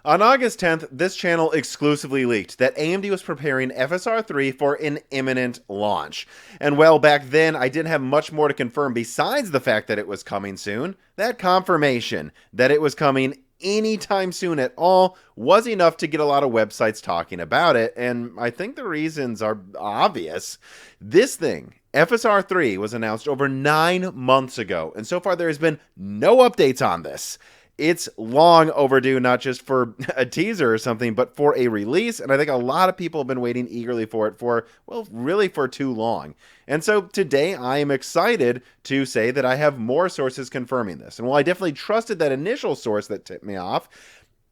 On August 10th, this channel exclusively leaked that AMD was preparing FSR 3 for an imminent launch. And well, back then, I didn't have much more to confirm besides the fact that it was coming soon. That confirmation that it was coming anytime soon at all was enough to get a lot of websites talking about it, and I think the reasons are obvious. This thing, FSR 3, was announced over 9 months ago, and so far there has been no updates on this. It's long overdue, not just for a teaser or something, but for a release. And I think a lot of people have been waiting eagerly for it for, well, really for too long. And so today I am excited to say that I have more sources confirming this. And while I definitely trusted that initial source that tipped me off,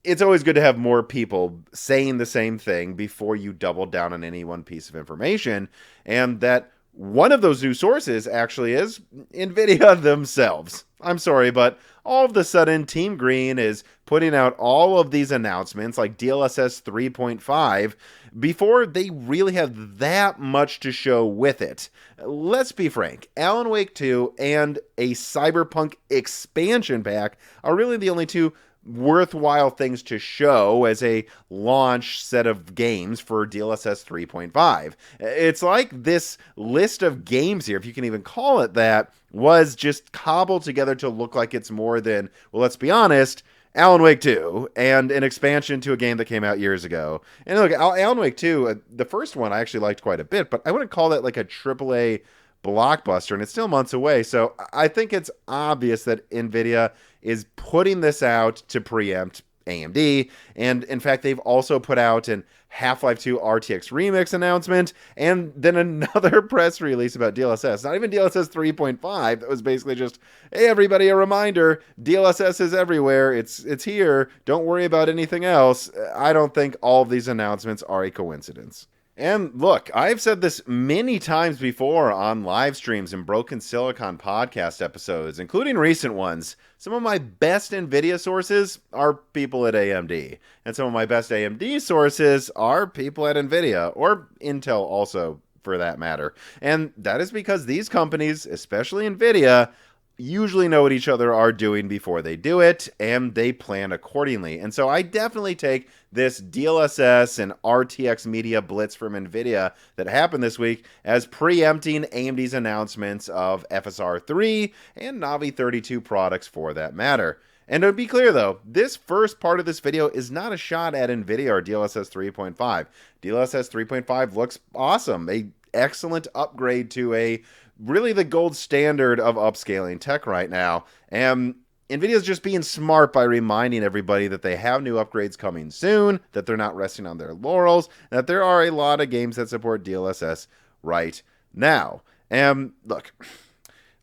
it's always good to have more people saying the same thing before you double down on any one piece of information. And that one of those new sources actually is Nvidia themselves. I'm sorry, but all of a sudden, Team Green is putting out all of these announcements like DLSS 3.5 before they really have that much to show with it. Let's be frank, Alan Wake 2 and a Cyberpunk expansion pack are really the only two worthwhile things to show as a launch set of games for DLSS 3.5. It's like this list of games here, if you can even call it that, was just cobbled together to look like it's more than, well, let's be honest, Alan Wake 2 and an expansion to a game that came out years ago. And look, Alan Wake 2, the first one I actually liked quite a bit, but I wouldn't call that like a AAA blockbuster, and it's still months away. So I think it's obvious that Nvidia is putting this out to preempt AMD. And in fact, they've also put out an Half-Life 2 RTX Remix announcement, and then another press release about DLSS. Not even DLSS 3.5. That was basically just, hey, everybody, a reminder, DLSS is everywhere. It's here. Don't worry about anything else. I don't think all of these announcements are a coincidence. And look, I've said this many times before on live streams and Broken Silicon podcast episodes, including recent ones. Some of my best NVIDIA sources are people at AMD. And some of my best AMD sources are people at NVIDIA, or Intel also, for that matter. And that is because these companies, especially NVIDIA, usually know what each other are doing before they do it, and they plan accordingly. And so I definitely take this DLSS and RTX media blitz from Nvidia that happened this week as preempting AMD's announcements of FSR 3 and Navi 32 products for that matter. And to be clear though, this first part of this video is not a shot at Nvidia or DLSS 3.5. DLSS 3.5 looks awesome, a excellent upgrade to a really the gold standard of upscaling tech right now. And NVIDIA's just being smart by reminding everybody that they have new upgrades coming soon, that they're not resting on their laurels, that there are a lot of games that support DLSS right now. And look,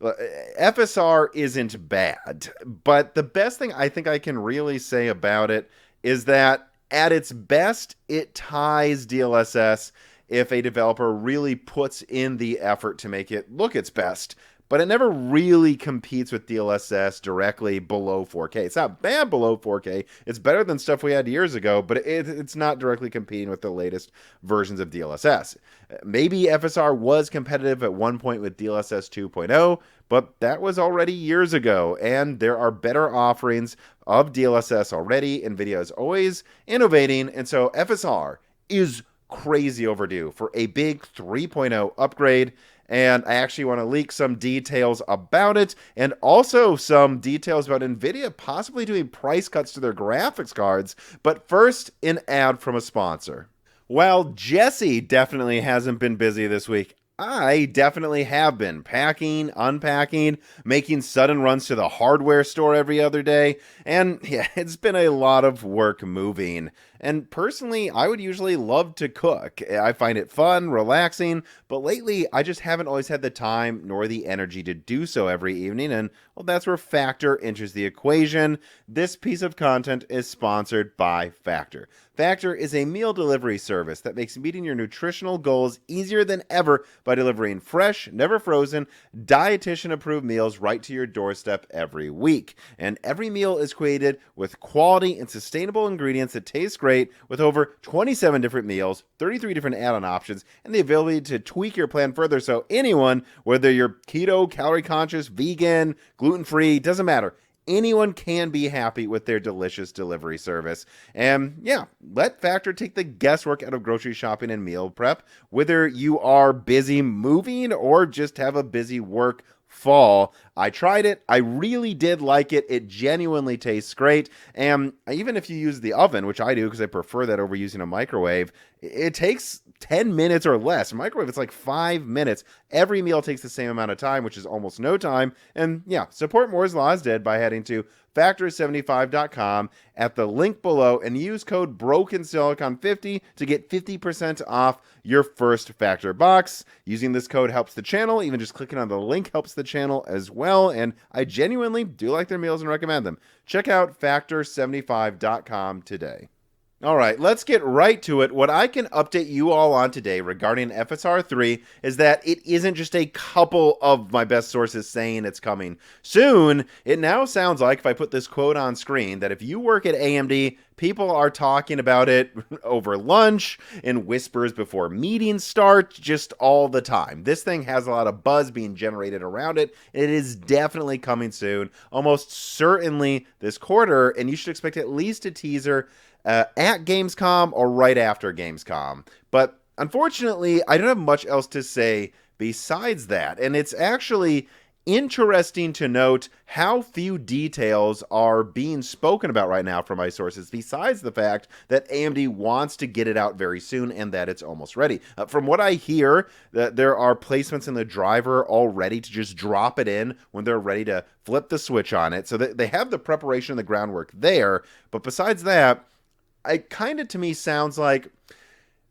FSR isn't bad, but the best thing I think I can really say about it is that at its best, it ties DLSS if a developer really puts in the effort to make it look its best. But it never really competes with DLSS directly below 4K. It's not bad below 4K. It's better than stuff we had years ago, but it's not directly competing with the latest versions of DLSS. Maybe FSR was competitive at one point with DLSS 2.0, but that was already years ago, and there are better offerings of DLSS already. NVIDIA is always innovating, and so FSR is crazy overdue for a big 3.0 upgrade. And I actually want to leak some details about it, and also some details about NVIDIA possibly doing price cuts to their graphics cards. But first, an ad from a sponsor. While Jesse definitely hasn't been busy this week, I definitely have been packing, unpacking, making sudden runs to the hardware store every other day, and yeah, it's been a lot of work moving. And personally, I would usually love to cook. I find it fun, relaxing, but lately I just haven't always had the time nor the energy to do so every evening, and well, that's where Factor enters the equation. This piece of content is sponsored by Factor. Factor is a meal delivery service that makes meeting your nutritional goals easier than ever by delivering fresh, never frozen, dietitian-approved meals right to your doorstep every week. And every meal is created with quality and sustainable ingredients that taste great, with over 27 different meals, 33 different add-on options, and the ability to tweak your plan further so anyone, whether you're keto, calorie conscious, vegan, gluten-free, doesn't matter, anyone can be happy with their delicious delivery service. And yeah, let Factor take the guesswork out of grocery shopping and meal prep, whether you are busy moving or just have a busy work fall. I tried it. I really did like it. It genuinely tastes great. And even if you use the oven, which I do because I prefer that over using a microwave, it takes 10 minutes or less. Microwave, it's like 5 minutes. Every meal takes the same amount of time, which is almost no time. And yeah, support Moore's Law is Dead by heading to factor75.com at the link below and use code BrokenSilicon50 to get 50% off your first Factor box. Using this code helps the channel. Even just clicking on the link helps the channel as well. And I genuinely do like their meals and recommend them. Check out factor75.com today. All right, let's get right to it. What I can update you all on today regarding FSR 3 is that it isn't just a couple of my best sources saying it's coming soon. It now sounds like, if I put this quote on screen, that if you work at AMD, people are talking about it over lunch, in whispers before meetings start, just all the time. This thing has a lot of buzz being generated around it. It is definitely coming soon, almost certainly this quarter, and you should expect at least a teaser at Gamescom or right after Gamescom. But unfortunately, I don't have much else to say besides that. And it's actually interesting to note how few details are being spoken about right now from my sources, besides the fact that AMD wants to get it out very soon and that it's almost ready. From what I hear, that there are placements in the driver already to just drop it in when they're ready to flip the switch on it. So they have the preparation and the groundwork there. But besides that, it kind of to me sounds like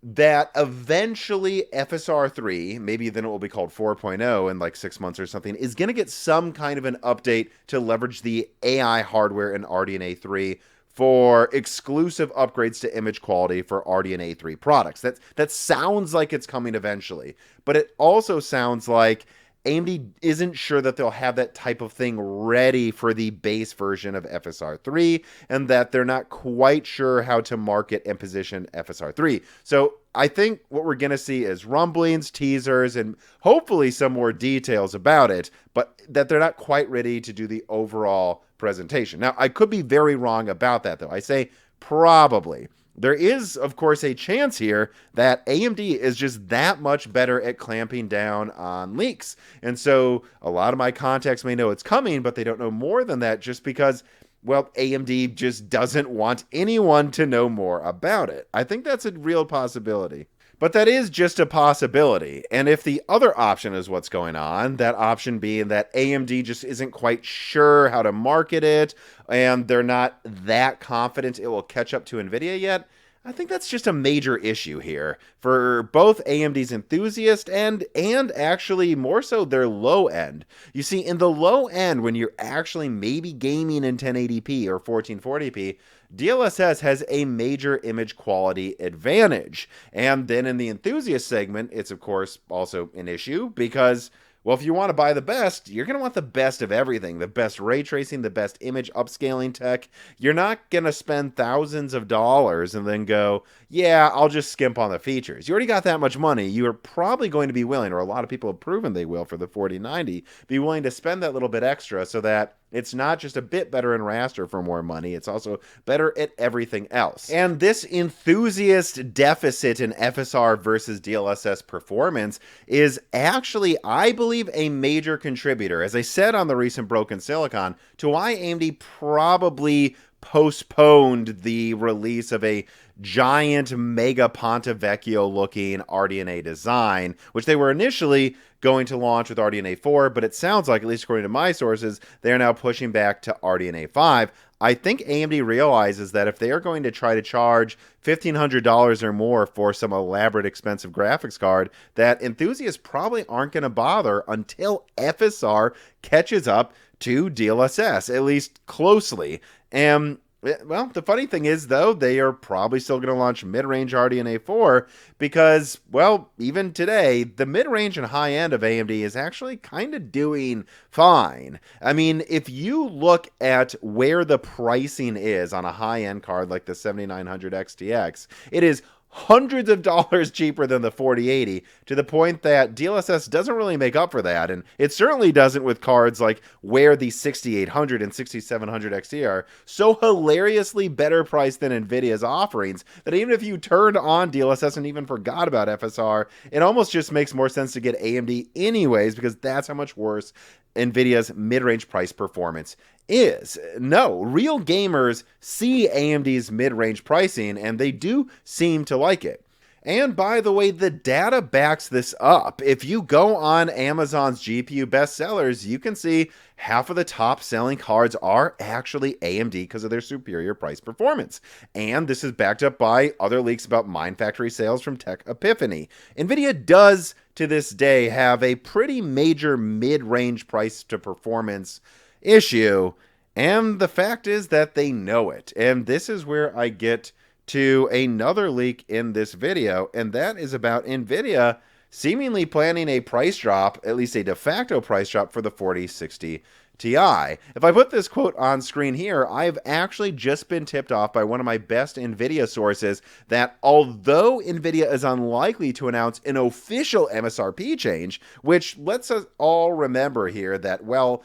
that eventually FSR 3, maybe then it will be called 4.0 in like 6 months or something, is going to get some kind of an update to leverage the AI hardware in RDNA 3 for exclusive upgrades to image quality for RDNA 3 products. That sounds like it's coming eventually, but it also sounds like AMD isn't sure that they'll have that type of thing ready for the base version of FSR 3, and that they're not quite sure how to market and position FSR 3. So I think what we're going to see is rumblings, teasers, and hopefully some more details about it, but that they're not quite ready to do the overall presentation. Now, I could be very wrong about that, though. I say probably. There is, of course, a chance here that AMD is just that much better at clamping down on leaks. And so a lot of my contacts may know it's coming, but they don't know more than that just because, well, AMD just doesn't want anyone to know more about it. I think that's a real possibility. But that is just a possibility. And if the other option is what's going on, that option being that AMD just isn't quite sure how to market it, and they're not that confident it will catch up to Nvidia yet, I think that's just a major issue here for both AMD's enthusiast and actually more so their low end. You see, in the low end, when you're actually maybe gaming in 1080p or 1440p, DLSS has a major image quality advantage. And then in the enthusiast segment, it's of course also an issue because, well, if you want to buy the best, you're going to want the best of everything. The best ray tracing, the best image upscaling tech. You're not going to spend thousands of dollars and then go, yeah, I'll just skimp on the features. You already got that much money. You are probably going to be willing, or a lot of people have proven they will for the 4090, be willing to spend that little bit extra so that it's not just a bit better in raster for more money, it's also better at everything else. And this enthusiast deficit in FSR versus DLSS performance is actually, I believe, a major contributor, as I said on the recent Broken Silicon, to why AMD probably postponed the release of a giant mega Ponte Vecchio looking RDNA design, which they were initially going to launch with RDNA 4, but it sounds like, at least according to my sources, they're now pushing back to RDNA 5. I think AMD realizes that if they are going to try to charge $1,500 or more for some elaborate, expensive graphics card, that enthusiasts probably aren't going to bother until FSR catches up to DLSS, at least closely. And well, the funny thing is, though, they are probably still going to launch mid-range RDNA 4 because, well, even today, the mid-range and high-end of AMD is actually kind of doing fine. I mean, if you look at where the pricing is on a high-end card like the 7900 XTX, it is hundreds of dollars cheaper than the 4080, to the point that DLSS doesn't really make up for that, and it certainly doesn't with cards like where the 6800 and 6700 XT are so hilariously better priced than Nvidia's offerings that even if you turned on DLSS and even forgot about FSR, it almost just makes more sense to get AMD anyways, because that's how much worse Nvidia's mid-range price performance is. No, real gamers see AMD's mid-range pricing, and they do seem to like it. And by the way, the data backs this up. If you go on Amazon's GPU bestsellers, you can see half of the top selling cards are actually AMD because of their superior price performance. And this is backed up by other leaks about Mind Factory sales from Tech Epiphany. Nvidia does, to this day, have a pretty major mid-range price to performance issue, and the fact is that they know it. And this is where I get to another leak in this video, and that is about Nvidia seemingly planning a price drop, at least a de facto price drop, for the 4060 Ti. If I put this quote on screen here, I've actually just been tipped off by one of my best Nvidia sources that although Nvidia is unlikely to announce an official MSRP change, which lets us all remember here that, well,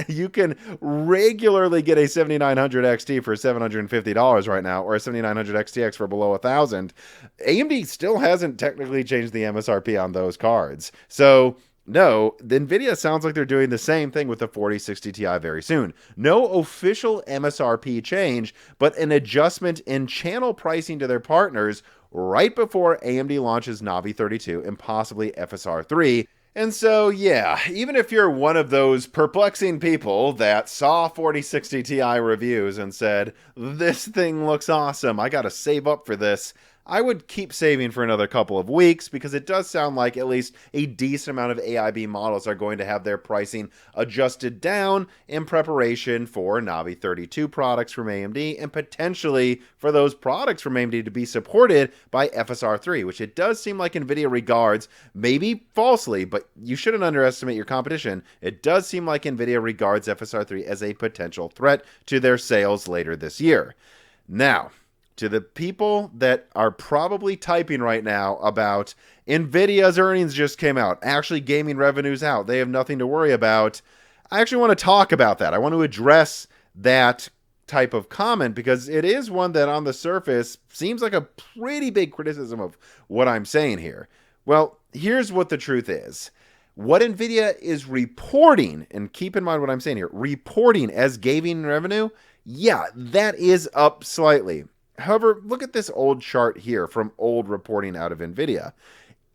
you can regularly get a 7900 XT for $750 right now, or a 7900 XTX for below $1,000. AMD still hasn't technically changed the MSRP on those cards. So no, the Nvidia sounds like they're doing the same thing with the 4060 Ti very soon. No official MSRP change, but an adjustment in channel pricing to their partners right before AMD launches Navi 32 and possibly FSR 3. And so, yeah, even if you're one of those perplexing people that saw 4060 Ti reviews and said, this thing looks awesome, I gotta save up for this, I would keep saving for another couple of weeks, because it does sound like at least a decent amount of AIB models are going to have their pricing adjusted down in preparation for Navi 32 products from AMD, and potentially for those products from AMD to be supported by FSR 3, which it does seem like Nvidia regards, maybe falsely, but you shouldn't underestimate your competition. It does seem like Nvidia regards FSR 3 as a potential threat to their sales later this year. Now, to the people that are probably typing right now about Nvidia's earnings just came out, actually gaming revenue's out, they have nothing to worry about, I actually want to talk about that. I want to address that type of comment, because it is one that on the surface seems like a pretty big criticism of what I'm saying here. Well, here's what the truth is. What Nvidia is reporting, and keep in mind what I'm saying here, reporting as gaming revenue, yeah, that is up slightly. However, look at this old chart here from old reporting out of Nvidia.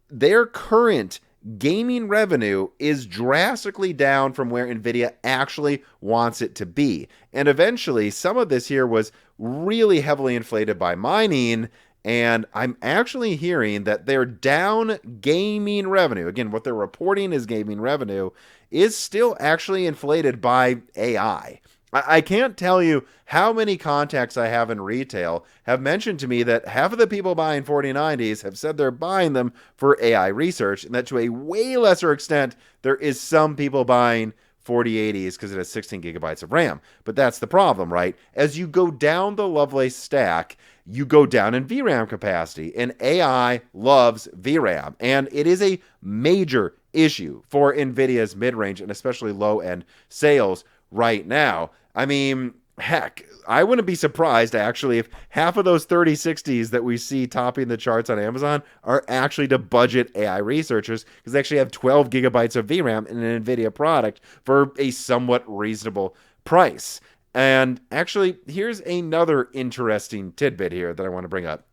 Their current gaming revenue is drastically down from where Nvidia actually wants it to be. And eventually, some of this here was really heavily inflated by mining, and I'm actually hearing that their down gaming revenue, again, what they're reporting as gaming revenue, is still actually inflated by AI. I can't tell you how many contacts I have in retail have mentioned to me that half of the people buying 4090s have said they're buying them for AI research, and that to a way lesser extent, there is some people buying 4080s because it has 16 gigabytes of RAM. But that's the problem, right? As you go down the Lovelace stack, you go down in VRAM capacity, and AI loves VRAM, and it is a major issue for Nvidia's mid-range and especially low-end sales right now. I mean, heck, I wouldn't be surprised actually if half of those 3060s that we see topping the charts on Amazon are actually to budget AI researchers, because they actually have 12 gigabytes of VRAM in an Nvidia product for a somewhat reasonable price. And actually, here's another interesting tidbit here that I want to bring up.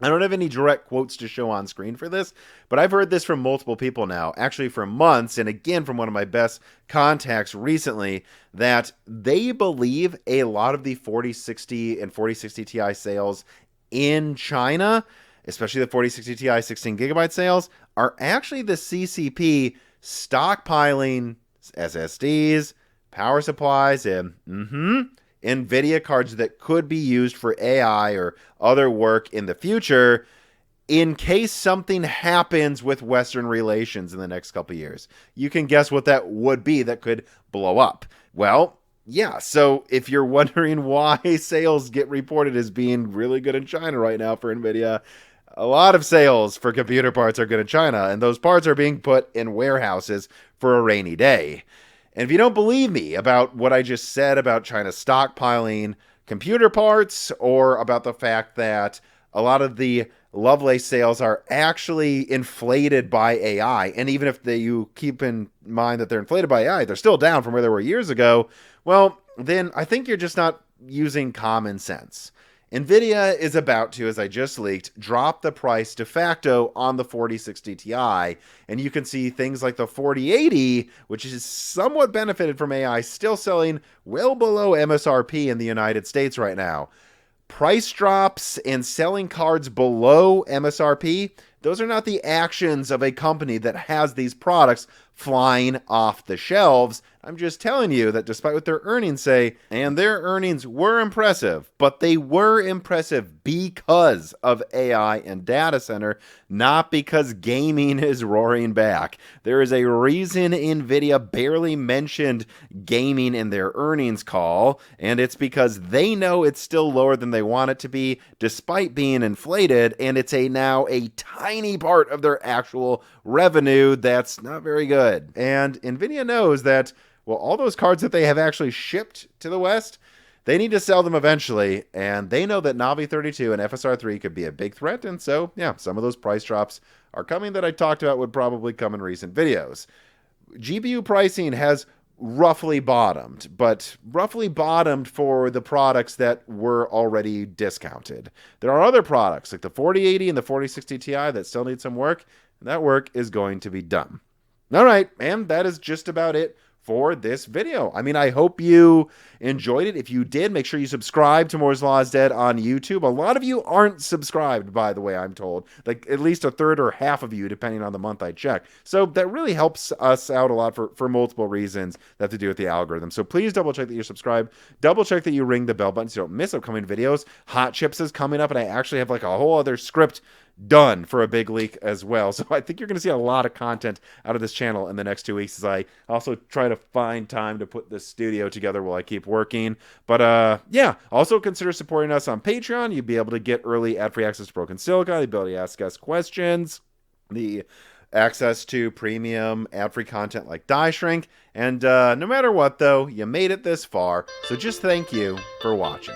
I don't have any direct quotes to show on screen for this, but I've heard this from multiple people now, actually for months, and again from one of my best contacts recently, that they believe a lot of the 4060 and 4060 Ti sales in China, especially the 4060 Ti 16 gigabyte sales, are actually the CCP stockpiling SSDs, power supplies, and Nvidia cards that could be used for AI or other work in the future in case something happens with Western relations in the next couple of years. You can guess what that would be that could blow up. Well, yeah, so if you're wondering why sales get reported as being really good in China right now for Nvidia, A lot of sales for computer parts are going to China, and those parts are being put in warehouses for a rainy day. And if you don't believe me about what I just said about China stockpiling computer parts, or about the fact that a lot of the Lovelace sales are actually inflated by AI, and even if you keep in mind that they're inflated by AI, they're still down from where they were years ago, well, then I think you're just not using common sense. Nvidia is about to, as I just leaked, drop the price de facto on the 4060 Ti, and you can see things like the 4080, which is somewhat benefited from AI, still selling well below MSRP in the United States right now. Price drops and selling cards below MSRP, those are not the actions of a company that has these products flying off the shelves. I'm just telling you that despite what their earnings say, and their earnings were impressive, but they were impressive because of AI and data center, not because gaming is roaring back. There is a reason Nvidia barely mentioned gaming in their earnings call, and it's because they know it's still lower than they want it to be, despite being inflated, and it's now a tiny part of their actual revenue that's not very good. And Nvidia knows that, well, all those cards that they have actually shipped to the West, they need to sell them eventually, and they know that Navi 32 and FSR 3 could be a big threat, and so, yeah, some of those price drops are coming that I talked about would probably come in recent videos. GPU pricing has roughly bottomed, but roughly bottomed for the products that were already discounted. There are other products, like the 4080 and the 4060 Ti, that still need some work, and that work is going to be done. All right, and that is just about it for this video. I mean, I hope you enjoyed it. If you did, make sure you subscribe to Moore's Law is Dead on YouTube. A lot of you aren't subscribed, by the way, I'm told. Like, at least a third or half of you, depending on the month I check. So that really helps us out a lot for multiple reasons that have to do with the algorithm. So please double check that you're subscribed. Double check that you ring the bell button so you don't miss upcoming videos. Hot Chips is coming up, and I actually have like a whole other script done for a big leak as well. So I think you're going to see a lot of content out of this channel in the next 2 weeks as I also try to find time to put this studio together while I keep working. But yeah, also consider supporting us on Patreon. You'll be able to get early ad-free access to Broken Silicon, the ability to ask us questions, the access to premium ad-free content like Die Shrink. And no matter what, though, you made it this far. So just thank you for watching.